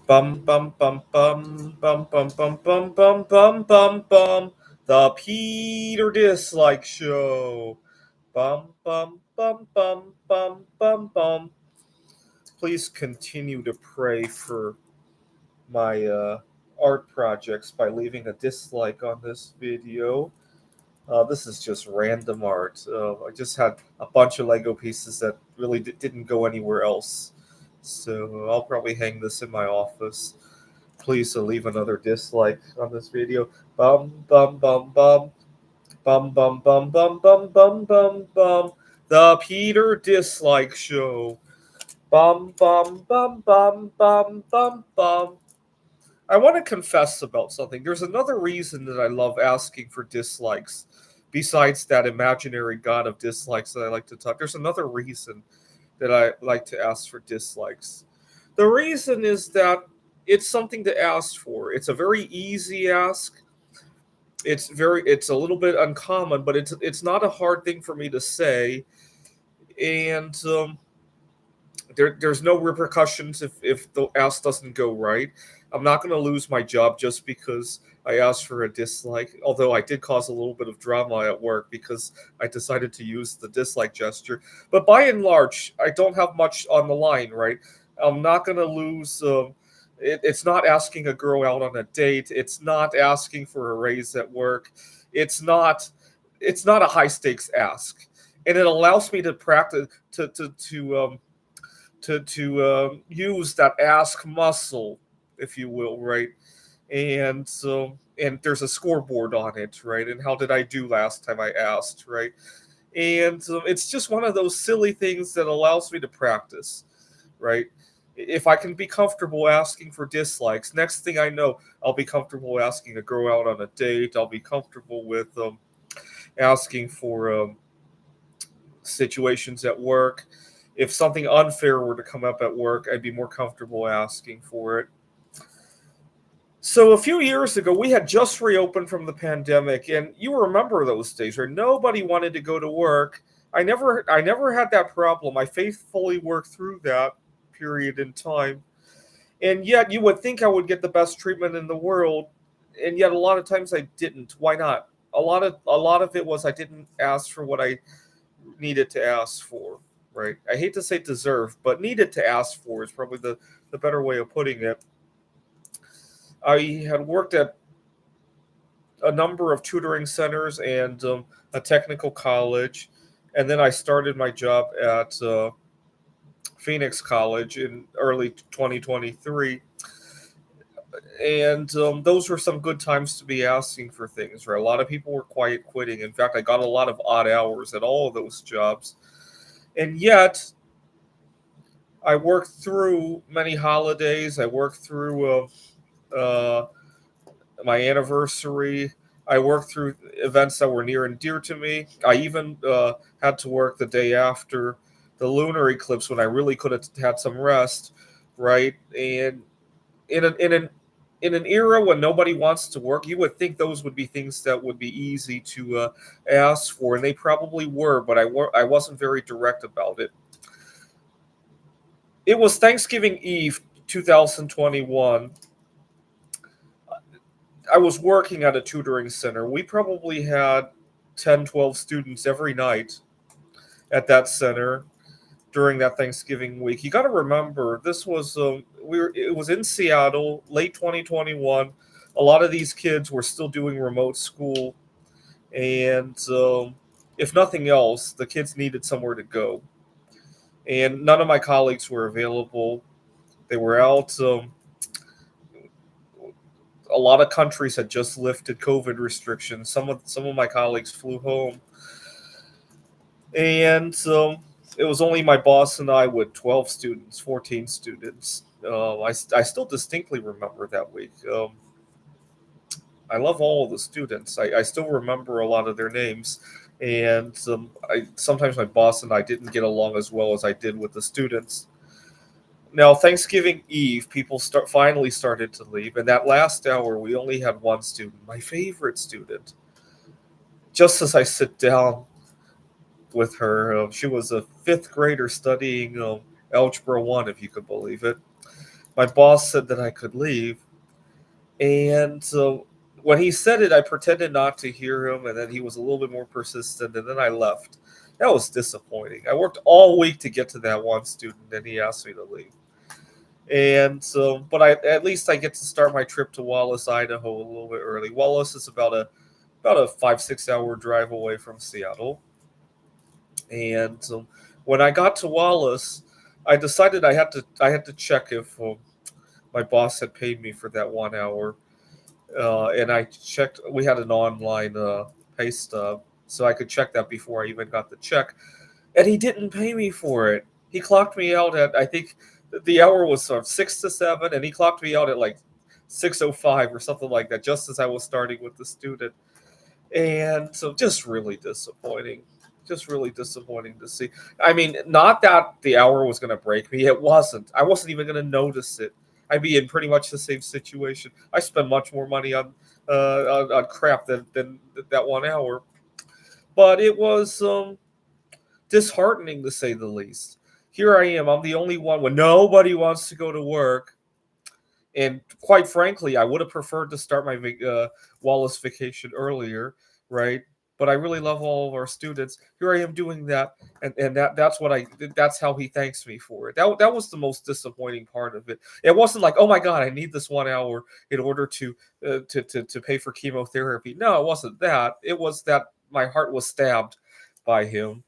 Bum bum bum bum bum bum bum bum bum bum bum bum. The Peter Dislike Show. Bum bum bum bum bum bum bum. Please continue to pray for my art projects by leaving a dislike on this video. This is just random art. I just had a bunch of Lego pieces that really didn't go anywhere else. So I'll probably hang this in my office. Please leave another dislike on this video. Bum bum bum bum bum bum bum bum bum bum bum bum. The Peter Dislike Show. Bum bum bum bum bum bum bum. I want to confess about something. There's another reason that I love asking for dislikes, besides that imaginary god of dislikes that I like to talk. There's another reason that I like to ask for dislikes. The reason is that it's something to ask for. It's a very easy ask. It's a little bit uncommon, but it's not a hard thing for me to say, and there's no repercussions if the ask doesn't go right. I'm not going to lose my job just because I asked for a dislike. Although I did cause a little bit of drama at work because I decided to use the dislike gesture. But by and large, I don't have much on the line, right? I'm not going to lose. It's not asking a girl out on a date. It's not asking for a raise at work. It's not. It's not a high stakes ask, and it allows me to practice to use that ask muscle, if you will, right? And there's a scoreboard on it, right? And how did I do last time I asked, right? And it's just one of those silly things that allows me to practice, right? If I can be comfortable asking for dislikes, next thing I know, I'll be comfortable asking a girl out on a date. I'll be comfortable with asking for situations at work. If something unfair were to come up at work, I'd be more comfortable asking for it. So a few years ago, we had just reopened from the pandemic, and you remember those days where nobody wanted to go to work. I never had that problem. I faithfully worked through that period in time, and yet you would think I would get the best treatment in the world, and yet a lot of times I didn't. Why not? A lot of it was I didn't ask for what I needed to ask for, right? I hate to say deserve, but needed to ask for is probably the better way of putting it. I had worked at a number of tutoring centers and a technical college, and then I started my job at Phoenix College in early 2023. And those were some good times to be asking for things, right? A lot of people were quiet quitting. In fact, I got a lot of odd hours at all of those jobs. And yet, I worked through many holidays. I worked through uh, my anniversary. I worked through events that were near and dear to me. I even had to work the day after the lunar eclipse when I really could have had some rest, right? And in an in an in an era when nobody wants to work, you would think those would be things that would be easy to ask for, and they probably were. But I wasn't very direct about it. It was Thanksgiving Eve, 2021. I was working at a tutoring center. We probably had 10, 12 students every night at that center during that Thanksgiving week. You got to remember, this was it was in Seattle, late 2021. A lot of these kids were still doing remote school, and if nothing else, the kids needed somewhere to go. And none of my colleagues were available. They were out. A lot of countries had just lifted COVID restrictions. Some of my colleagues flew home, and it was only my boss and I with 12 students, 14 students. I still distinctly remember that week. I love all of the students. I still remember a lot of their names, and sometimes my boss and I didn't get along as well as I did with the students. Now, Thanksgiving Eve, people finally started to leave, and that last hour, we only had one student, my favorite student. Just as I sit down with her, she was a fifth grader studying Algebra 1, if you could believe it. my boss said that I could leave. And so when he said it, I pretended not to hear him, and then he was a little bit more persistent, and then I left. That was disappointing. I worked all week to get to that one student, and he asked me to leave. And so, but at least I get to start my trip to Wallace, Idaho, a little bit early. Wallace is about a 5-6 hour drive away from Seattle. And so, when I got to Wallace, I decided I had to check if my boss had paid me for that 1 hour. And I checked. We had an online pay stub, so I could check that before I even got the check. And he didn't pay me for it. He clocked me out at, I think the hour was sort of 6 to 7, and he clocked me out at like 6:05 or something like that, just as I was starting with the student. And so, just really disappointing. Just really disappointing to see. I mean, not that the hour was going to break me. It wasn't. I wasn't even going to notice it. I'd be in pretty much the same situation. I spend much more money on crap than that 1 hour. But it was disheartening to say the least. Here I am. I'm the only one when nobody wants to go to work. And quite frankly, I would have preferred to start my Wallace vacation earlier, right? But I really love all of our students. Here I am doing that, and that's how he thanks me for it. That was the most disappointing part of it. It wasn't like, oh my god, I need this 1 hour in order to pay for chemotherapy. No, it wasn't that. It was that my heart was stabbed by him.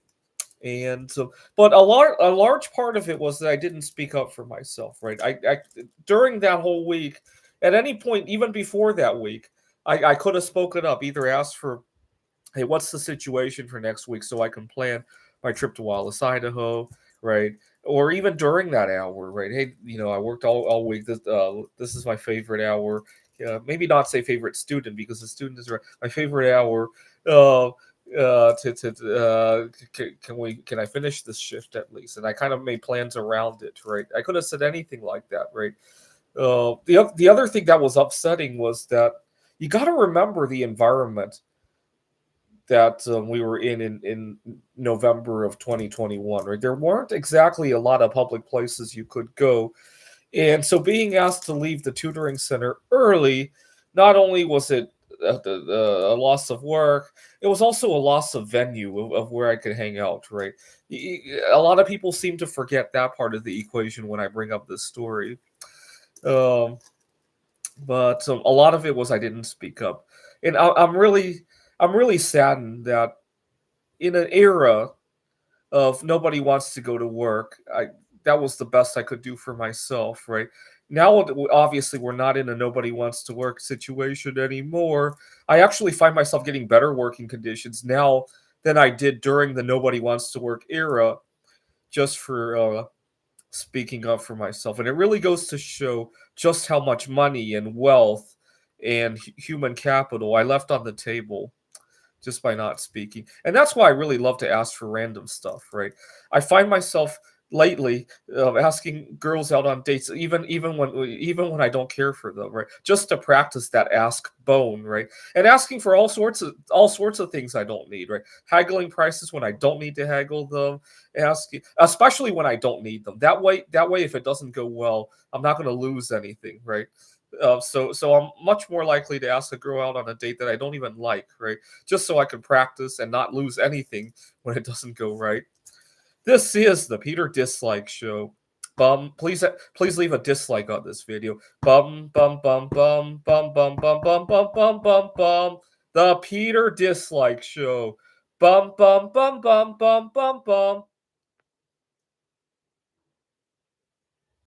And so, but a large part of it was that I didn't speak up for myself, right? I during that whole week, at any point, even before that week, I could have spoken up, either asked for, hey, what's the situation for next week, so I can plan my trip to Wallace, Idaho, right? Or even during that hour, right? Hey, I worked all week. This is my favorite hour. Maybe not say favorite student, because the student is my favorite hour. Uh, can I finish this shift at least? And I kind of made plans around it, right? I could have said anything like that, right? The other thing that was upsetting was that you got to remember the environment that we were in November of 2021, right? There weren't exactly a lot of public places you could go. And so being asked to leave the tutoring center early, not only was it a loss of work, it was also a loss of venue of where I could hang out, right? A lot of people seem to forget that part of the equation when I bring up this story. Um, but a lot of it was I didn't speak up. And I'm really saddened that in an era of nobody wants to go to work, that was the best I could do for myself, right? Now, obviously, we're not in a nobody wants to work situation anymore. I actually find myself getting better working conditions now than I did during the nobody wants to work era, just for speaking up for myself. And it really goes to show just how much money and wealth and human capital I left on the table just by not speaking. And that's why I really love to ask for random stuff, right? I find myself lately asking girls out on dates, even when I don't care for them, right? Just to practice that ask bone, right? And asking for all sorts of things I don't need, right? Haggling prices when I don't need to haggle them, asking, especially when I don't need them. That way, if it doesn't go well, I'm not going to lose anything, right? So I'm much more likely to ask a girl out on a date that I don't even like, right? Just so I can practice and not lose anything when it doesn't go right. This is the Peter Dislike Show. Please leave a dislike on this video. Bum bum bum bum bum bum bum bum bum bum bum bum. The Peter Dislike Show. Bum bum bum bum bum bum bum.